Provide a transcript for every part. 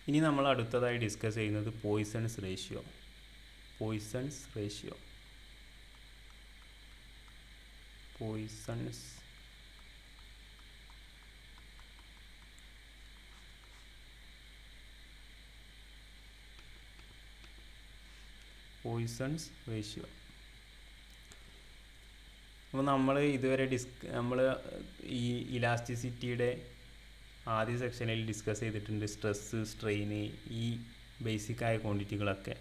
ഇനി നമ്മൾ അടുത്തതായി ഡിസ്കസ് ചെയ്യുന്നത് poisons ratio. Poisson's ratio poisons poisons ratio. അപ്പോൾ നമ്മൾ ഇതുവരെ നമ്മൾ ഈ ഇലാസ്റ്റിസിറ്റിയുടെ ആദ്യ സെക്ഷനിൽ ഡിസ്കസ് ചെയ്തിട്ടുണ്ട്. സ്ട്രെസ്സ്, സ്ട്രെയിന്, ഈ ബേസിക്കായ ക്വാണ്ടിറ്റികളൊക്കെ.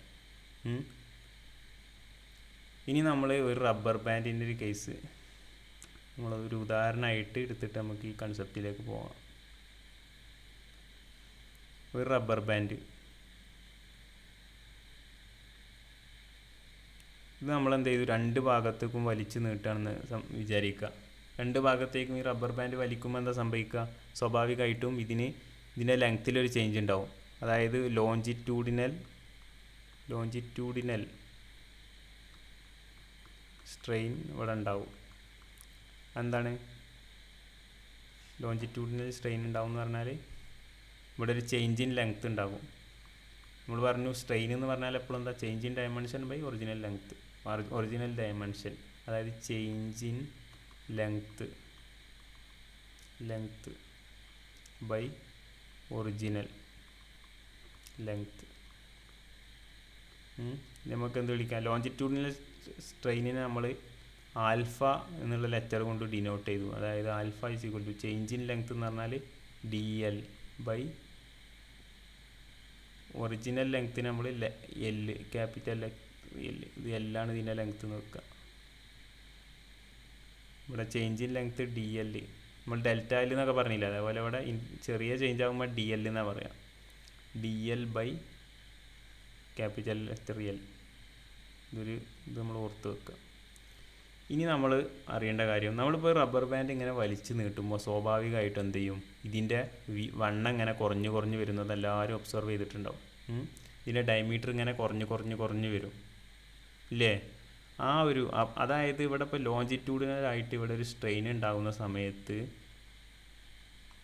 ഇനി നമ്മൾ ഒരു റബ്ബർ ബാൻഡിൻ്റെ ഒരു കേസ് നമ്മളൊരു ഉദാഹരണമായിട്ട് എടുത്തിട്ട് നമുക്ക് ഈ കൺസെപ്റ്റിലേക്ക് പോകാം. ഒരു റബ്ബർ ബാൻഡ്, ഇത് നമ്മളെന്ത് ചെയ്തു, രണ്ട് ഭാഗത്തേക്കും വലിച്ചു നീട്ടുകയാണെന്ന് വിചാരിക്കുക. രണ്ട് ഭാഗത്തേക്കും ഈ റബ്ബർ ബാൻഡ് വലിക്കുമ്പോൾ എന്താ സംഭവിക്കുക? സ്വാഭാവികമായിട്ടും ഇതിൻ്റെ ലെങ്ത്തിലൊരു ചേഞ്ച് ഉണ്ടാവും. അതായത് ലോഞ്ചിറ്റ്യൂഡിനൽ സ്ട്രെയിൻ ഇവിടെ ഉണ്ടാവും. എന്താണ് ലോഞ്ചിറ്റ്യൂഡിനൽ സ്ട്രെയിൻ ഉണ്ടാവും എന്ന് പറഞ്ഞാൽ ഇവിടെ ഒരു ചേഞ്ച് ഇൻ ലെങ്ത്ത് ഉണ്ടാകും. നമ്മൾ പറഞ്ഞു സ്ട്രെയിൻ എന്ന് പറഞ്ഞാൽ എപ്പോഴും എന്താ, change in dimension by original length. Original dimension അതായത് change in length by original length. നമുക്ക് എന്ത് വിളിക്കാം? ലോഞ്ചിറ്റ്യൂഡിനൽ സ്ട്രെയിനിനെ നമ്മൾ ആൽഫ എന്നുള്ള ലെറ്റർ കൊണ്ട് ഡിനോട്ട് ചെയ്തു. അതായത് alpha is equal to change in length എന്ന് പറഞ്ഞാൽ DL ബൈ ഒറിജിനൽ ലെങ്ത്തിന് നമ്മൾ L, ക്യാപിറ്റൽ L. ഇത് L ആണ് ഇതിൻ്റെ ലെങ്ത്ത് എന്ന് വെക്കുക. ഇവിടെ ചേഞ്ച് ഇൻ ലെങ്ത്ത് DL, നമ്മൾ ഡെൽറ്റ L എന്നൊക്കെ പറഞ്ഞില്ല, അതേപോലെ ഇവിടെ ചെറിയ ചേഞ്ച് ആകുമ്പോൾ DL എന്നാണ് പറയാം. DL by capital letter L. ഇത് നമ്മൾ ഓർത്ത് വെക്കുക. ഇനി നമ്മൾ അറിയേണ്ട കാര്യം, നമ്മളിപ്പോൾ റബ്ബർ ബാൻഡ് ഇങ്ങനെ വലിച്ചു നീട്ടുമ്പോൾ സ്വാഭാവികമായിട്ടും എന്ത് ചെയ്യും, ഇതിൻ്റെ വണ്ണം ഇങ്ങനെ കുറഞ്ഞു വരുന്നത് എല്ലാവരും ഒബ്സർവ് ചെയ്തിട്ടുണ്ടാവും. ഇതിൻ്റെ ഡയമീറ്റർ ഇങ്ങനെ കുറഞ്ഞു വരും ഇല്ലേ? അതായത് ഇവിടെ ഇപ്പോൾ ലോഞ്ചിറ്റ്യൂഡിനലായിട്ട് ഇവിടെ ഒരു സ്ട്രെയിൻ ഉണ്ടാകുന്ന സമയത്ത്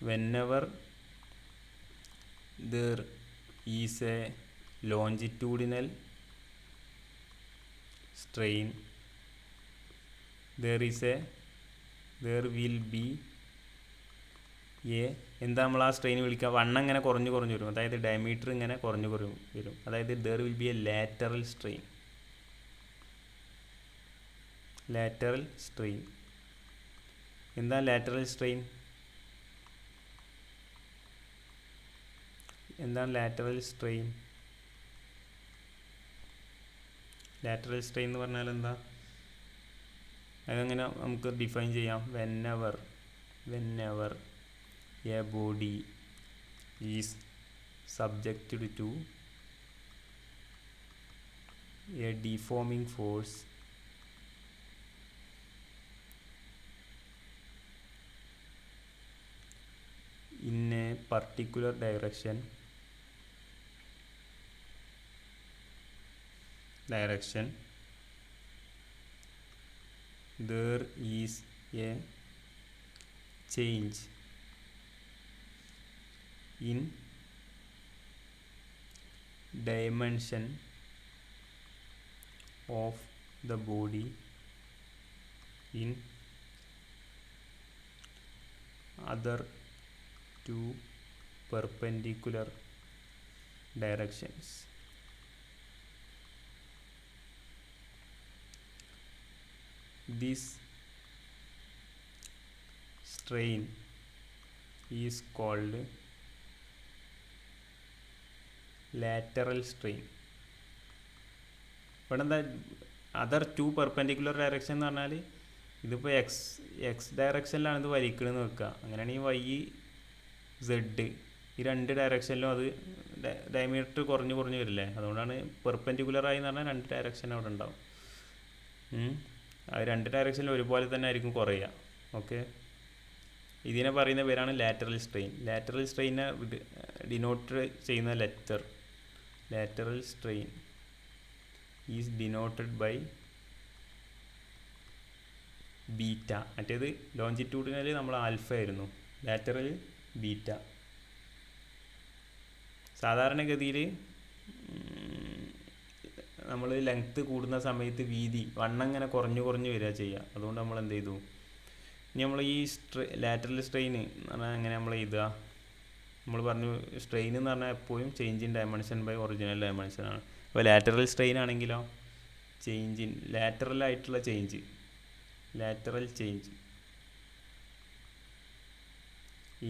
whenever there is a longitudinal strain there will be എന്താ നമ്മൾ ആ സ്ട്രെയിൻ വിളിക്കുക? വണ്ണം ഇങ്ങനെ കുറഞ്ഞു വരും, അതായത് ഡയമീറ്റർ ഇങ്ങനെ കുറഞ്ഞു വരും. അതായത് there will be a lateral strain. എന്താ ലാറ്ററൽ സ്ട്രെയിൻ? എന്താണ് ലാറ്ററൽ സ്ട്രെയിൻ? ലാറ്ററൽ സ്ട്രെയിൻ എന്ന് പറഞ്ഞാൽ എന്താ? അതെങ്ങനെ നമുക്ക് ഡിഫൈൻ ചെയ്യാം? whenever a body is subjected to a deforming force in a particular direction there is a change in dimension of the body in other two perpendicular directions. This strain is called lateral strain. ഇവിടെ എന്താ other to perpendicular direction എന്ന് പറഞ്ഞാൽ ഇതിപ്പോൾ X ഡയറക്ഷനിലാണ് ഇത് വലിക്കണമെന്ന് വെക്കുക. അങ്ങനെയാണെങ്കിൽ YZ ഈ രണ്ട് ഡയറക്ഷനിലും അത് ഡയമീറ്റർ കുറഞ്ഞു വരില്ലേ? അതുകൊണ്ടാണ് പെർപെൻഡിക്കുലറായി എന്ന് പറഞ്ഞാൽ രണ്ട് ഡയറക്ഷൻ അവിടെ ഉണ്ടാവും. അത് രണ്ട് ഡയറക്ഷനിലും ഒരുപോലെ തന്നെ ആയിരിക്കും കുറയുക. ഓക്കെ, ഇതിനെ പറയുന്ന പേരാണ് ലാറ്ററൽ സ്ട്രെയിൻ. ലാറ്ററൽ സ്ട്രെയിനെ ഡിനോട്ട് ചെയ്യുന്ന lateral strain is denoted by beta. മറ്റേത് ലോഞ്ചിറ്റ്യൂഡിനൽ നമ്മൾ ആൽഫ ആയിരുന്നു, ലാറ്ററൽ ബീറ്റ. സാധാരണഗതിയിൽ നമ്മൾ ലെങ്ത്ത് കൂടുന്ന സമയത്ത് വീതി വണ്ണം ഇങ്ങനെ കുറഞ്ഞു വരിക ചെയ്യുക. അതുകൊണ്ട് നമ്മൾ എന്ത് ചെയ്തു, ഇനി നമ്മൾ ഈ ലാറ്ററൽ സ്ട്രെയിൻ എന്ന് പറഞ്ഞാൽ എങ്ങനെ നമ്മൾ എഴുതുക? നമ്മൾ പറഞ്ഞു സ്ട്രെയിൻ എന്ന് പറഞ്ഞാൽ എപ്പോഴും change in dimension by original dimension ആണ്. അപ്പോൾ ലാറ്ററൽ സ്ട്രെയിൻ ആണെങ്കിലോ change in lateral change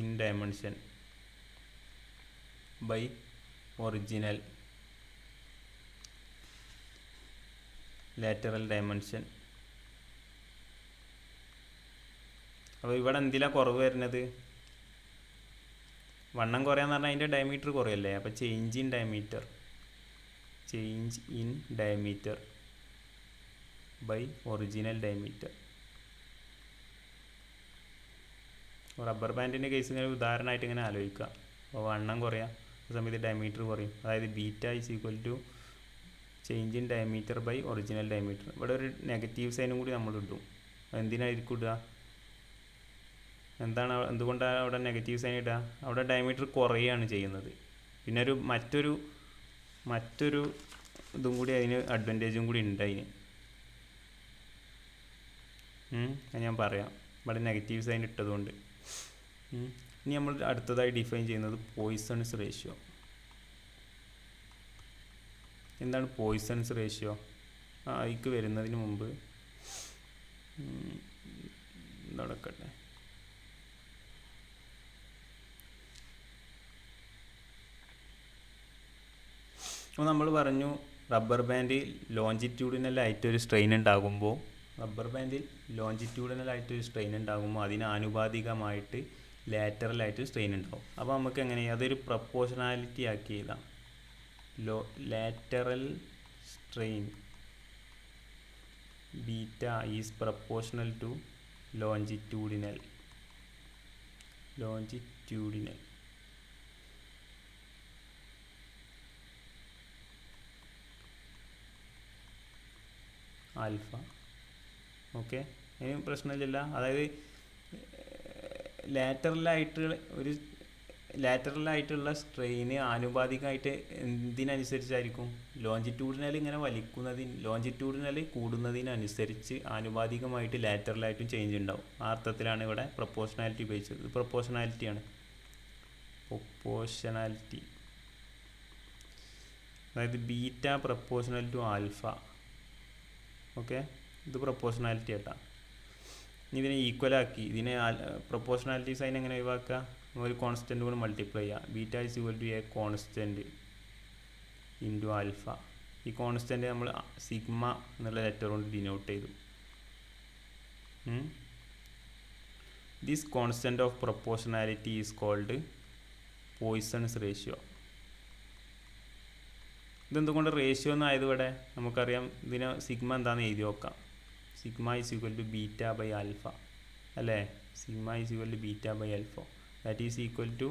in dimension by original lateral dimension. അപ്പോൾ ഇവിടെ എന്തിലാണ് കുറവ് വരുന്നത്? വണ്ണം കുറയാന്ന് പറഞ്ഞാൽ അതിൻ്റെ ഡയമീറ്റർ കുറയല്ലേ. അപ്പോൾ change in diameter by original diameter. Rubber ബാൻഡിൻ്റെ കേസ് ഇങ്ങനെ ഉദാഹരണമായിട്ട് ഇങ്ങനെ ആലോചിക്കുക. അപ്പോൾ വണ്ണം കുറയാം, ആ സമയത്ത് ഡയമീറ്റർ കുറയും. അതായത് beta is equal to change in diameter by original diameter. ഇവിടെ ഒരു നെഗറ്റീവ് സൈനും കൂടി നമ്മൾ ഇടും. എന്തിനായിരിക്കും ഇടുക? എന്തുകൊണ്ടാണ് അവിടെ നെഗറ്റീവ് സൈൻ ഇടുക? അവിടെ ഡയമീറ്റർ കുറയുകയാണ് ചെയ്യുന്നത്. പിന്നെ മറ്റൊരു ഇതും കൂടി അതിന് അഡ്വാൻറ്റേജും കൂടി ഉണ്ട് അതിന്. ഞാൻ പറയാം, ഇവിടെ നെഗറ്റീവ് സൈൻ ഇട്ടതുകൊണ്ട്. ഇനി നമ്മൾ അടുത്തതായി ഡിഫൈൻ ചെയ്യുന്നത് പോയിസൺസ് റേഷ്യോ. എന്താണ് പോയിസൺസ് റേഷ്യോ? അതിക്ക് വരുന്നതിന് മുമ്പ് നടക്കട്ടെ. അപ്പോൾ നമ്മൾ പറഞ്ഞു റബ്ബർ ബാൻഡിൽ ലോഞ്ചിറ്റ്യൂഡിനലായിട്ടൊരു സ്ട്രെയിൻ ഉണ്ടാകുമ്പോൾ അതിന് ആനുപാതികമായിട്ട് ലാറ്ററലായിട്ട് സ്ട്രെയിൻ ഉണ്ടാകും. അപ്പോൾ നമുക്ക് എങ്ങനെ അതൊരു പ്രപ്പോർഷണാലിറ്റി ആക്കി എഴുതാം. Lateral strain beta is proportional to longitudinal alpha. Okay, അതിന് പ്രശ്നമില്ല. അതായത് ലാറ്ററലായിട്ടുള്ള സ്ട്രെയിന് ആനുപാതികമായിട്ട് എന്തിനനുസരിച്ചായിരിക്കും? ലോഞ്ചിറ്റ്യൂഡിനൽ ഇങ്ങനെ ലോഞ്ചിറ്റ്യൂഡിനൽ കൂടുന്നതിനനുസരിച്ച് ആനുപാതികമായിട്ട് ലാറ്ററലായിട്ടും ചേഞ്ച് ഉണ്ടാവും. ആ അർത്ഥത്തിലാണ് ഇവിടെ പ്രപ്പോർഷണാലിറ്റി ഉപയോഗിച്ചത്. ഇത് പ്രപ്പോർഷണാലിറ്റിയാണ്. അതായത് beta proportional to alpha. Okay, ഇത് പ്രപ്പോർഷണാലിറ്റി ആട്ടാ. ഇനി ഇതിനെ ഈക്വലാക്കി ഇതിനെ പ്രപ്പോർഷണാലിറ്റി സൈൻ എങ്ങനെ ഒഴിവാക്കുക? ഒരു കോൺസ്റ്റൻറ്റ് കൊണ്ട് മൾട്ടിപ്ലൈ ചെയ്യുക. Beta is equal to a constant into alpha. ഈ കോൺസ്റ്റൻറ്റ് നമ്മൾ സിഗ്മ എന്നുള്ള ലെറ്റർ കൊണ്ട് ഡിനോട്ട് ചെയ്തു. This constant of proportionality is called Poisson's ratio. ഇതെന്തുകൊണ്ട് റേഷ്യോ എന്നായത്? ഇവിടെ നമുക്കറിയാം ഇതിന് സിഗ്മ എന്താണെന്ന് എഴുതി നോക്കാം. Sigma is equal to beta by alpha അല്ലേ? Sigma is equal to beta by alpha. That is equal to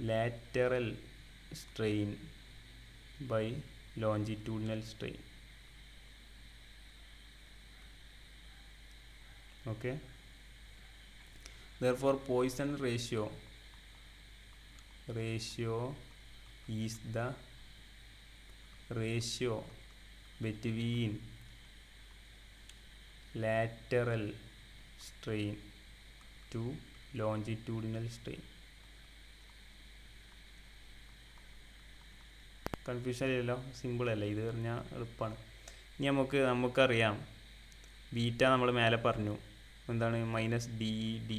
lateral strain by longitudinal strain. Okay, therefore Poisson ratio is the ratio between lateral strain to longitudinal strain. Confusion ഇല്ലല്ലോ, simple അല്ലേ ഇത്? പറഞ്ഞാൽ എളുപ്പമാണ്. ഇനി നമുക്കറിയാം beta നമ്മൾ മേലെ പറഞ്ഞു എന്താണ്? -d/d.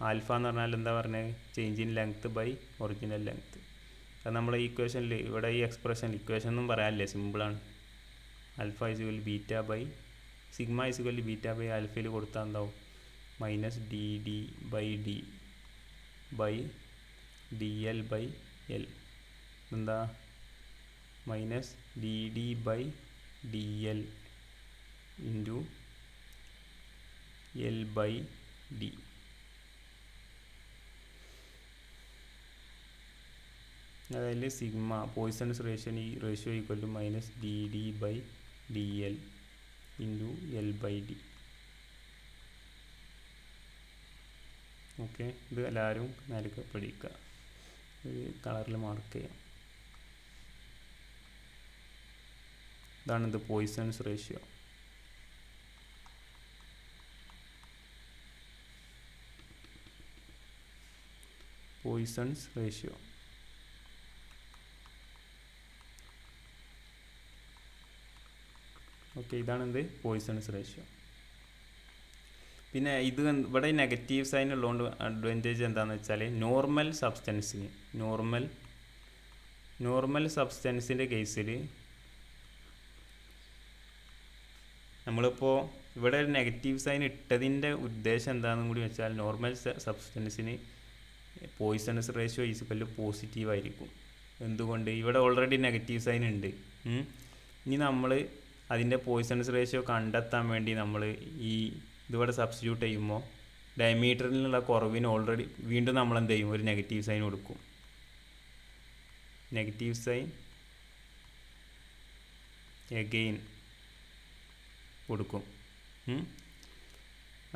ആൽഫ എന്ന് പറഞ്ഞാൽ എന്താ പറഞ്ഞത്? Change in length by original length. അത് നമ്മളെ ഈക്വേഷനിൽ ഇവിടെ ഈ ഇക്വേഷൻ ഒന്നും പറയാനില്ല, സിമ്പിളാണ്. Alpha is equal beta by sigma is equal beta by ആൽഫയിൽ കൊടുത്താൽ എന്താവും? -dd/d by dl/l. എന്താ? -dd/dl into l/d. അതായത് sigma Poisson's ratio equal to -dd/dl into l/d. Okay, ഇത് എല്ലാവരും നേരൊക്കെ പഠിക്കുക. ഒരു കളറിൽ മാർക്ക് ചെയ്യാം. ഇതാണിത് Poisson's ratio. Poisson's ratio okay, ഇതാണെന്ത് പോയിസൺസ് റേഷ്യോ. പിന്നെ ഇത് ഇവിടെ നെഗറ്റീവ് സൈൻ ഉള്ളതുകൊണ്ട് അഡ്വാൻറ്റേജ് എന്താണെന്ന് വെച്ചാൽ നോർമൽ സബ്സ്റ്റൻസിൻ്റെ കേസിൽ നമ്മളിപ്പോൾ ഇവിടെ ഒരു നെഗറ്റീവ് സൈൻ ഇട്ടതിൻ്റെ ഉദ്ദേശം എന്താണെന്നും കൂടി വെച്ചാൽ നോർമൽ സബ്സ്റ്റൻസിന് പോയിസൺസ് റേഷ്യോ ഈക്വൽ പോസിറ്റീവ് ആയിരിക്കും. എന്തുകൊണ്ട്? ഇവിടെ ഓൾറെഡി നെഗറ്റീവ് സൈൻ ഉണ്ട്. ഇനി നമ്മൾ അതിൻ്റെ പോയിസൺസ് റേഷ്യോ കണ്ടെത്താൻ വേണ്ടി നമ്മൾ ഇതിവിടെ സബ്സ്റ്റിറ്റ്യൂട്ട് ചെയ്യുമ്പോൾ ഡയമീറ്ററിലുള്ള കുറവിന് ഓൾറെഡി വീണ്ടും നമ്മൾ എന്ത് ചെയ്യും? ഒരു നെഗറ്റീവ് സൈൻ കൊടുക്കും. നെഗറ്റീവ് സൈൻ എഗെയിൻ കൊടുക്കും.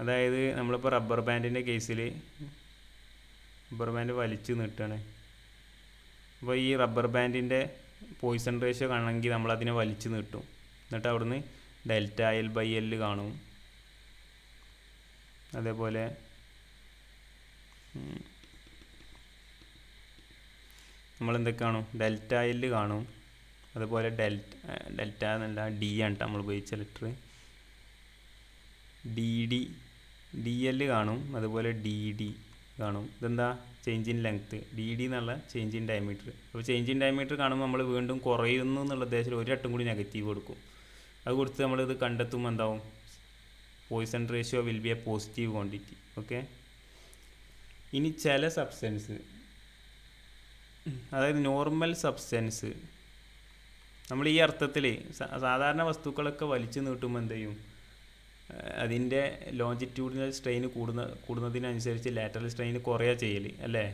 അതായത് നമ്മളിപ്പോൾ റബ്ബർ ബാൻഡിൻ്റെ കേസിൽ റബ്ബർ ബാൻഡ് വലിച്ചു നീട്ടുകയാണ്. അപ്പോൾ ഈ റബ്ബർ ബാൻഡിൻ്റെ പോയിസൺ റേഷ്യോ കാണണമെങ്കിൽ നമ്മളതിനെ വലിച്ചു നീട്ടും. എന്നിട്ട് അവിടുന്ന് ഡെൽറ്റ എൽ ബൈ എൽ കാണും. അതേപോലെ നമ്മളെന്തൊക്കെ കാണും? ഡെൽറ്റ എൽ കാണും. അതുപോലെ ഡെൽറ്റ എന്നല്ല ഡി ആണ് നമ്മൾ ഉപയോഗിച്ച ലെറ്റർ. ഡി എൽ കാണും. അതുപോലെ ഡി കാണും. ഇതെന്താ? Change in length. ഡി എന്നുള്ള ചേഞ്ച് ഇൻ ഡയമീറ്റർ. അപ്പോൾ ചേഞ്ച് ഇൻ ഡയമീറ്റർ കാണുമ്പോൾ നമ്മൾ വീണ്ടും കുറയുന്നു എന്നുള്ള ഉദ്ദേശത്തിൽ ഒരു വട്ടം കൂടി നെഗറ്റീവ് കൊടുക്കും. അത് കൊടുത്ത് നമ്മളിത് കണ്ടെത്തുമ്പോൾ എന്താവും? Poisson ratio will be a positive quantity. Okay. ഇനി ചില സബ്സ്റ്റൻസ്, അതായത് നോർമൽ സബ്സ്റ്റൻസ്, നമ്മൾ ഈ അർത്ഥത്തിൽ സാധാരണ വസ്തുക്കളൊക്കെ വലിച്ചു നീട്ടുമ്പോൾ എന്ത് ചെയ്യും? അതിൻ്റെ ലോഞ്ചിറ്റ്യൂഡിനൽ സ്ട്രെയിൻ കൂടുന്നതിനനുസരിച്ച് ലാറ്ററൽ സ്ട്രെയിൻ കുറയുക ചെയ്യൽ അല്ലേ?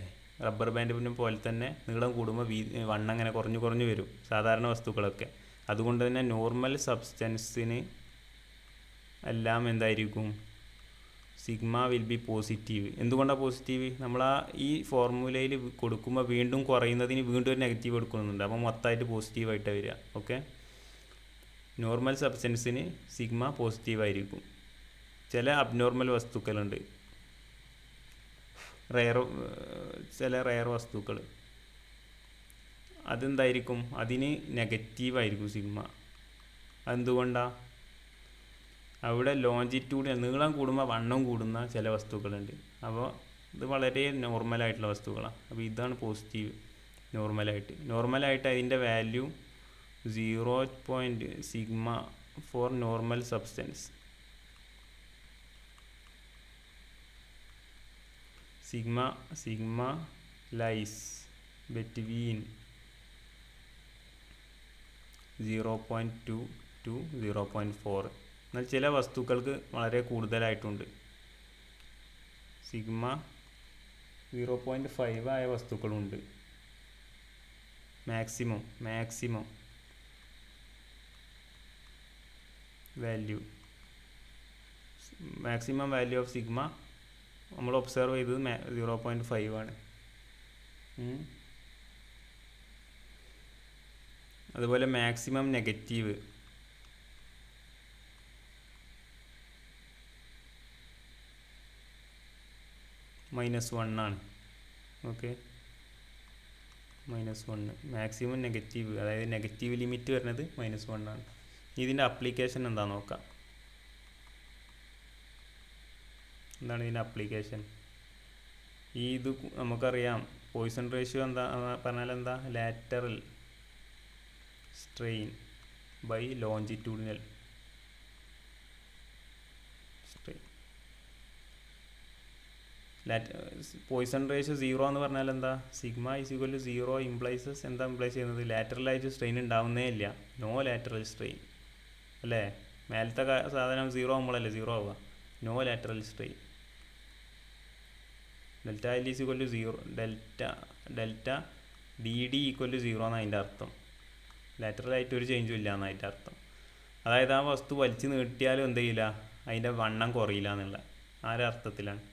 റബ്ബർ ബാൻഡിനെ പോലെ തന്നെ നീളം കൂടുമ്പോൾ വണ്ണം അങ്ങനെ കുറഞ്ഞു വരും സാധാരണ വസ്തുക്കളൊക്കെ. അതുകൊണ്ട് തന്നെ നോർമൽ സബ്സ്റ്റൻസിന് എല്ലാം എന്തായിരിക്കും? Sigma will be positive. എന്തുകൊണ്ടാണ് പോസിറ്റീവ്? നമ്മൾ ഈ ഫോർമുലയിൽ കൊടുക്കുമ്പോൾ വീണ്ടും കുറയുന്നതിന് വീണ്ടും ഒരു നെഗറ്റീവ് എടുക്കുന്നുണ്ട്. അപ്പോൾ മൊത്തമായിട്ട് പോസിറ്റീവായിട്ടാണ് വരിക. ഓക്കെ. നോർമൽ സബ്സ്റ്റൻസിന് സിഗ്മ പോസിറ്റീവായിരിക്കും. ചില അബ്നോർമൽ വസ്തുക്കളുണ്ട്, ചില റെയർ വസ്തുക്കൾ, അതെന്തായിരിക്കും? അതിന് നെഗറ്റീവായിരിക്കും സിഗ്മ. അതെന്തുകൊണ്ടാണ്? അവിടെ ലോഞ്ചിറ്റ്യൂഡ് നീളം കൂടുമ്പോൾ വണ്ണം കൂടുന്ന ചില വസ്തുക്കളുണ്ട്. അപ്പോൾ ഇത് വളരെ നോർമലായിട്ടുള്ള വസ്തുക്കളാണ്. അപ്പോൾ ഇതാണ് പോസിറ്റീവ്. നോർമലായിട്ട് അതിൻ്റെ value 0. Sigma for normal substance. Sigma lies between 0.2 to 0.4. എന്നാൽ ചില വസ്തുക്കൾക്ക് വളരെ കൂടുതലായിട്ടുണ്ട്. സിഗ്മ 0.5 ആയ വസ്തുക്കളുണ്ട്. മാക്സിമം വാല്യൂ ഓഫ് സിഗ്മ നമ്മൾ ഒബ്സർവ് ചെയ്തത് 0.5 ആണ്. അതുപോലെ മാക്സിമം നെഗറ്റീവ് -1 ആണ്. ഓക്കെ, -1. മാക്സിമം നെഗറ്റീവ്, അതായത് നെഗറ്റീവ് ലിമിറ്റ് വരുന്നത് -1 ആണ്. ഇതിൻ്റെ അപ്ലിക്കേഷൻ എന്താണെന്ന് നോക്കാം. എന്താണ് ഇതിൻ്റെ അപ്ലിക്കേഷൻ? ഇത് നമുക്കറിയാം, പോയിസൺ റേഷ്യോ എന്താ പറഞ്ഞാൽ എന്താ? Lateral strain by longitudinal strain. Poisson ratio 0 എന്ന് പറഞ്ഞാൽ എന്താ? സിഗ്മ = 0 ഇംപ്ലൈസസ് എന്താ ഇംപ്ലൈസ് ചെയ്യുന്നത്? ലാറ്ററലായിട്ട് സ്ട്രെയിൻ ഉണ്ടാവുന്നേ ഇല്ല, നോ ലാറ്ററൽ സ്ട്രെയിൻ അല്ലേ? മേലത്തെ സാധനം 0 ആകുമ്പോഴല്ലേ 0 ആവുക. No lateral strain. Delta L = 0, delta D = 0 എന്നാണ് അതിൻ്റെ അർത്ഥം. ലാറ്ററലായിട്ട് ഒരു ചേഞ്ചും ഇല്ല എന്നാണ് അതിൻ്റെ അർത്ഥം. അതായത് ആ വസ്തു വലിച്ചു നീട്ടിയാലും എന്ത് ചെയ്യില്ല, അതിൻ്റെ വണ്ണം കുറയില്ല എന്നുള്ള ആ ഒരു അർത്ഥത്തിലാണ്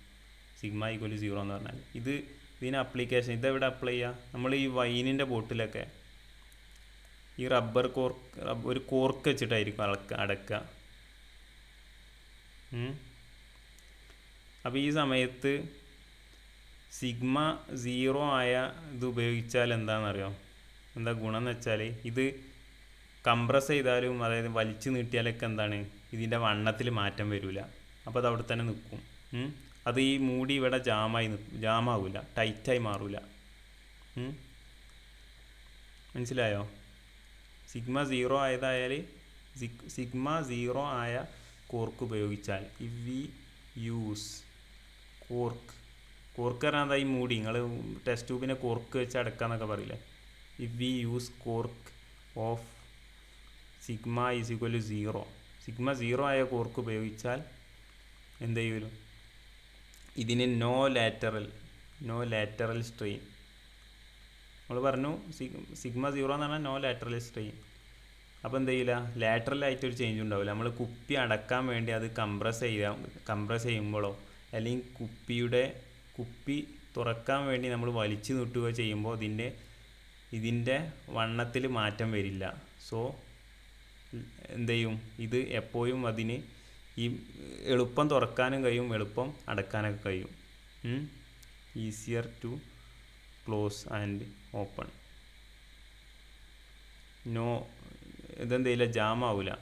സിഗ്മ = 0 എന്ന് പറഞ്ഞാൽ. ഇത് ഇതിന് അപ്ലിക്കേഷൻ ഇതെവിടെ അപ്ലൈ ചെയ്യുക? നമ്മൾ ഈ വൈനിൻ്റെ ബോട്ടിലൊക്കെ ഈ റബ്ബർ ഒരു കോർക്ക് വെച്ചിട്ടായിരിക്കും അടക്കുക. അപ്പോൾ ഈ സമയത്ത് സിഗ്മ 0 ആയ ഇത് ഉപയോഗിച്ചാൽ എന്താണെന്നറിയോ? എന്താ ഗുണം എന്ന് വെച്ചാൽ ഇത് കംപ്രസ് ചെയ്താലും അതായത് വലിച്ചു നീട്ടിയാലൊക്കെ എന്താണ് ഇതിൻ്റെ വണ്ണത്തിൽ മാറ്റം വരില്ല. അപ്പോൾ അത് അവിടെ തന്നെ നിൽക്കും. അത് ഈ മൂടി ഇവിടെ ജാമാവില്ല, ടൈറ്റായി മാറില്ല. മനസ്സിലായോ? സിഗ്മ 0 ആയതായാൽ സിഗ്മ 0 ആയ കോർക്ക് ഉപയോഗിച്ചാൽ ഇഫ് വി യൂസ് കോർക്ക് പറഞ്ഞാൽ ഈ മൂടി, നിങ്ങൾ ടെസ്റ്റ് ട്യൂബിനെ കോർക്ക് വെച്ച് അടക്കാന്നൊക്കെ പറയില്ലേ. If we use cork of sigma is equal to 0, sigma 0 ആയ കോർക്ക് ഉപയോഗിച്ചാൽ എന്ത് ചെയ്യുമല്ലോ? ഇതിന് നോ ലാറ്ററൽ സ്ട്രെയിൻ. നമ്മൾ പറഞ്ഞു സിഗ്മ 0 എന്ന് പറഞ്ഞാൽ നോ ലാറ്ററൽ സ്ട്രെയിൻ. അപ്പോൾ എന്ത് ചെയ്യില്ല, ലാറ്ററലായിട്ടൊരു ചേഞ്ച് ഉണ്ടാവില്ല. നമ്മൾ കുപ്പി അടക്കാൻ വേണ്ടി അത് കംപ്രസ് ചെയ്യുമ്പോഴോ അല്ലെങ്കിൽ കുപ്പി തുറക്കാൻ വേണ്ടി നമ്മൾ വലിച്ചു നീട്ടുകയോ ചെയ്യുമ്പോൾ ഇതിൻ്റെ വണ്ണത്തിൽ മാറ്റം വരില്ല. സോ എന്ത് ചെയ്യും, ഇത് എപ്പോഴും അതിന് ഈ എളുപ്പം തുറക്കാനും കഴിയും, എളുപ്പം അടക്കാനൊക്കെ കഴിയും. Easier to close and open. ഇതെന്തെയില്ല, ജാം ആവില്ല.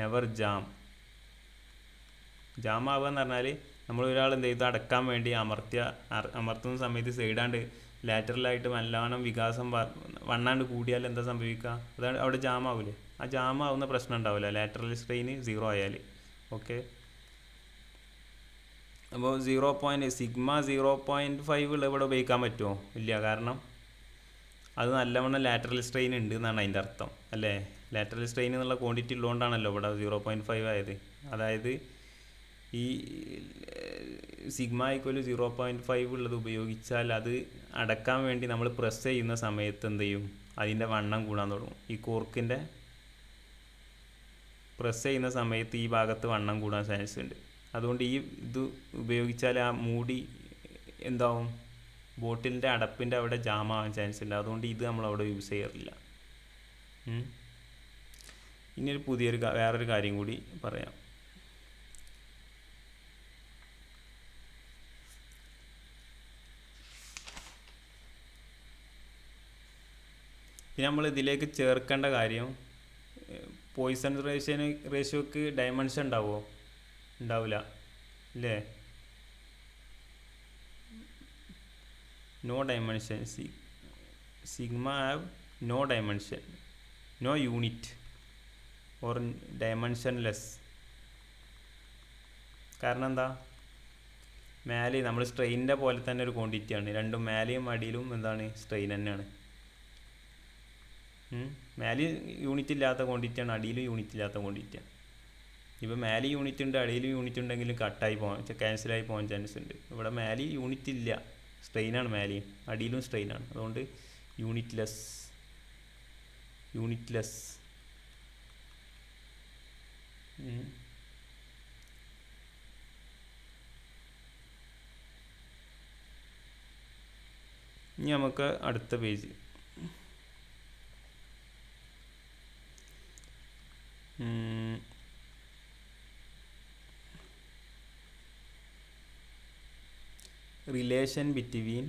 നെവർ ജാം ആവുക എന്ന് പറഞ്ഞാൽ നമ്മൾ ഒരാൾ എന്ത് ചെയ്തു അടക്കാൻ വേണ്ടി അമർത്തുന്ന സമയത്ത് സൈഡാണ്ട് ലാറ്ററലായിട്ട് നല്ലവണ്ണം വണ്ണാണ്ട് കൂടിയാൽ എന്താ സംഭവിക്കുക? അതാണ് അവിടെ ജാം ആവില്ലേ. ആ ജാം ആവുന്ന പ്രശ്നം ഉണ്ടാവില്ല ലാറ്ററൽ സ്ട്രെയിൻ 0 ആയാൽ. ഓക്കെ, അപ്പോൾ സിഗ്മ 0.5 ഉള്ള ഇവിടെ ഉപയോഗിക്കാൻ പറ്റുമോ? ഇല്ല, കാരണം അത് നല്ലവണ്ണം ലാറ്ററൽ സ്ട്രെയിൻ ഉണ്ട് എന്നാണ് അതിൻ്റെ അർത്ഥം അല്ലേ. ലാറ്ററൽ സ്ട്രെയിൻ എന്നുള്ള ക്വാണ്ടിറ്റി ഉള്ളതുകൊണ്ടാണല്ലോ ഇവിടെ 0.5 ആയത്. അതായത് ഈ സിഗ്മ ഈക്വൽ 0.5 ഉള്ളത് ഉപയോഗിച്ചാൽ അത് അടക്കാൻ വേണ്ടി നമ്മൾ പ്രസ് ചെയ്യുന്ന സമയത്ത് എന്ത് ചെയ്യും, അതിൻ്റെ വണ്ണം കൂടാൻ തുടങ്ങും. ഈ കോർക്കിൻ്റെ പ്രസ് ചെയ്യുന്ന സമയത്ത് ഈ ഭാഗത്ത് വണ്ണം കൂടാൻ ചാൻസ് ഉണ്ട്. അതുകൊണ്ട് ഇത് ഉപയോഗിച്ചാൽ ആ മൂടി എന്താവും, ബോട്ടിലിൻ്റെ അടപ്പിൻ്റെ അവിടെ ജാം ആവാൻ ചാൻസ് ഉണ്ട്. അതുകൊണ്ട് ഇത് നമ്മളവിടെ യൂസ് ചെയ്യാറില്ല. ഇനിയൊരു വേറൊരു കാര്യം കൂടി പറയാം. പിന്നെ നമ്മൾ ഇതിലേക്ക് ചേർക്കേണ്ട കാര്യം, പോയിസൺ റേഷ്യോക്ക് ഡയമെൻഷൻ ഉണ്ടാവുമോ? ഉണ്ടാവില്ല അല്ലേ. No dimension. Sigma have no dimension, no unit or dimensionless. കാരണം എന്താ, മേലെ നമ്മൾ സ്ട്രെയിനിൻ്റെ പോലെ തന്നെ ഒരു ക്വാണ്ടിറ്റിയാണ്. രണ്ടും മേലെയും അടിയിലും എന്താണ് സ്ട്രെയിൻ തന്നെയാണ്. മേലെ യൂണിറ്റ് ഇല്ലാത്ത ക്വാണ്ടിറ്റിയാണ്, അടിയിലും യൂണിറ്റ് ഇല്ലാത്ത ക്വാണ്ടിറ്റിയാണ്. ഇപ്പോൾ മേലെ യൂണിറ്റ് ഉണ്ട്, അടിയിൽ യൂണിറ്റ് ഉണ്ടെങ്കിലും ക്യാൻസലായി പോകാൻ ചാൻസ് ഉണ്ട്. ഇവിടെ മേലെ യൂണിറ്റ് ഇല്ല, സ്ട്രെയിനാണ് മേലെയും അടിയിലും സ്ട്രെയിനാണ്. അതുകൊണ്ട് യൂണിറ്റ്ലെസ്. ഇനി നമുക്ക് അടുത്ത page. Relation between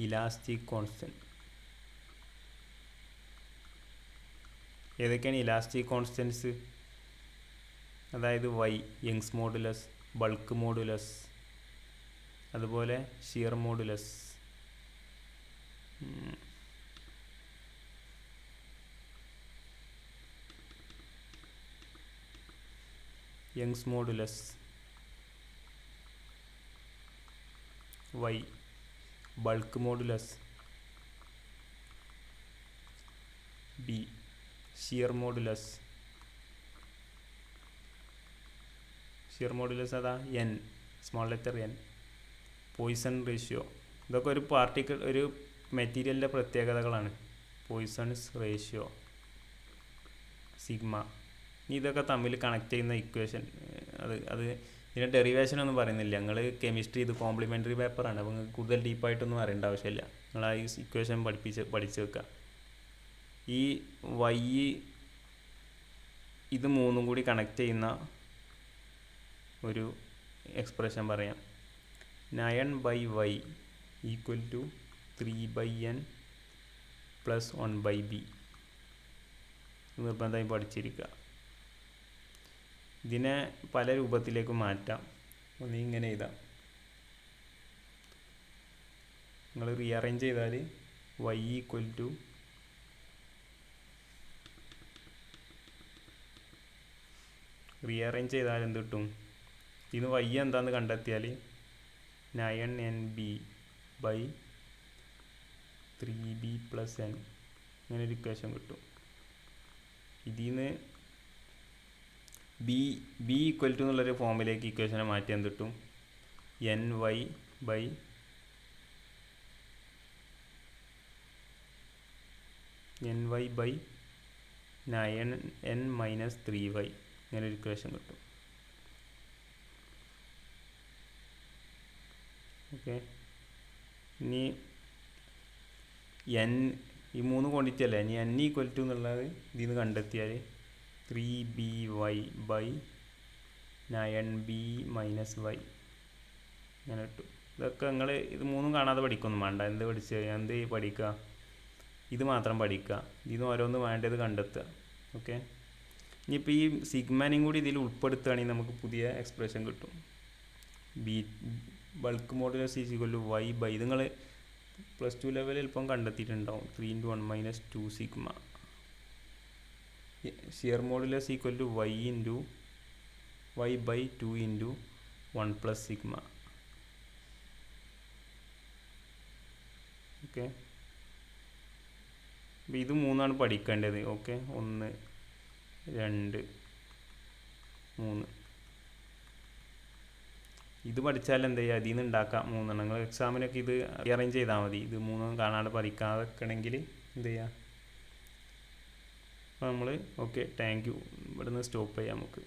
elastic constant. ഏതൊക്കെയാണ് ഇലാസ്റ്റിക് കോൺസ്റ്റൻസ്? അതായത് യങ്സ് മോഡുലസ്, ബൾക്ക് മോഡുലസ്, അതുപോലെ shear modulus. Young's modulus, bulk modulus, shear modulus. അതാ small letter n. Poisson ratio. ഇതൊക്കെ ഒരു മെറ്റീരിയലിൻ്റെ പ്രത്യേകതകളാണ്. Poisson's ratio, sigma. ഇതൊക്കെ തമ്മിൽ കണക്ട് ചെയ്യുന്ന ഇക്വേഷൻ, അത് ഇതിൻ്റെ ഡെറിവേഷൻ ഒന്നും പറയുന്നില്ല. നിങ്ങൾ കെമിസ്ട്രി ഇത് കോംപ്ലിമെൻ്ററി പേപ്പറാണ്, അപ്പോൾ നിങ്ങൾക്ക് കൂടുതൽ ഡീപ്പായിട്ടൊന്നും അറിയേണ്ട ആവശ്യമില്ല. നിങ്ങൾ ആ ഇക്വേഷൻ പഠിച്ച് വെക്കുക. ഈ വൈ ഇത് മൂന്നും കൂടി കണക്ട് ചെയ്യുന്ന ഒരു എക്സ്പ്രഷൻ പറയാം. 9/y equal to 3/n plus 1/b. നിർബന്ധമായി പഠിച്ചിരിക്കുക. ഇതിനെ പല രൂപത്തിലേക്ക് മാറ്റാം. ഒന്ന് ഇങ്ങനെ എഴുതാം. നിങ്ങൾ റീഅറേഞ്ച് ചെയ്താൽ y ഈക്വൽ ടു റീഅറേഞ്ച് ചെയ്താൽ എന്ത് കിട്ടും? ഇതിന് y എന്താണെന്ന് കണ്ടെത്തിയാൽ 9nb/3b പ്ലസ് n അങ്ങനെ ഒരു ഇക്വേഷൻ കിട്ടും. ഇതിൽ നിന്ന് ബി ഈക്വൽ ടു എന്നുള്ളൊരു ഫോമിലേക്ക് ഇക്വേഷനെ മാറ്റി എന്ത് കിട്ടും? ny/9n മൈനസ് 3y ഇങ്ങനെ ഒരു ഇക്വേഷൻ കിട്ടും. ഓക്കെ, ഇനി n ഈ മൂന്ന് ക്വാണ്ടിറ്റി അല്ലേ, ഇനി n ഈക്വൽ ടു എന്നുള്ളത് ഇതിൽ നിന്ന് കണ്ടെത്തിയാൽ 3by/9b മൈനസ് y ഇങ്ങനെ കിട്ടും. ഇതൊക്കെ നിങ്ങൾ ഇത് മൂന്നും കാണാതെ പഠിക്കൊന്നും വേണ്ട. എന്ത് പഠിക്കുക? ഇത് മാത്രം പഠിക്കുക. ഇതിന് ഓരോന്ന് വേണ്ടത് കണ്ടെത്തുക. ഓക്കെ, ഇനിയിപ്പോൾ ഈ സിഗ്മാനെയും കൂടി ഇതിൽ ഉൾപ്പെടുത്തുകയാണെങ്കിൽ നമുക്ക് പുതിയ എക്സ്പ്രഷൻ കിട്ടും. Bulk modulus is equal to y/, നിങ്ങൾ +2 ലെവലിൽ ഇപ്പം കണ്ടെത്തിയിട്ടുണ്ടാവും. 3 × 1 - 2 sigma. Shear modulus equal to y/2 × 1 + sigma. Okay, അപ്പോൾ ഇത് മൂന്നാണ് പഠിക്കേണ്ടത്. ഓക്കെ, 1 2 3 ഇത് പഠിച്ചാൽ എന്ത് ചെയ്യുക? ഇതിൽ നിന്ന് ഉണ്ടാക്കാം മൂന്നെണ്ണം. നിങ്ങൾ എക്സാമിനൊക്കെ ഇത് അറേഞ്ച് ചെയ്താൽ മതി. ഇത് മൂന്നും കാണാണ്ട് പഠിക്കാതെ വെക്കണമെങ്കിൽ എന്ത് ചെയ്യുക? അപ്പോൾ നമ്മൾ ഓക്കെ, താങ്ക് യു. ഇവിടെ നിന്ന് സ്റ്റോപ്പ് ചെയ്യാം നമുക്ക്.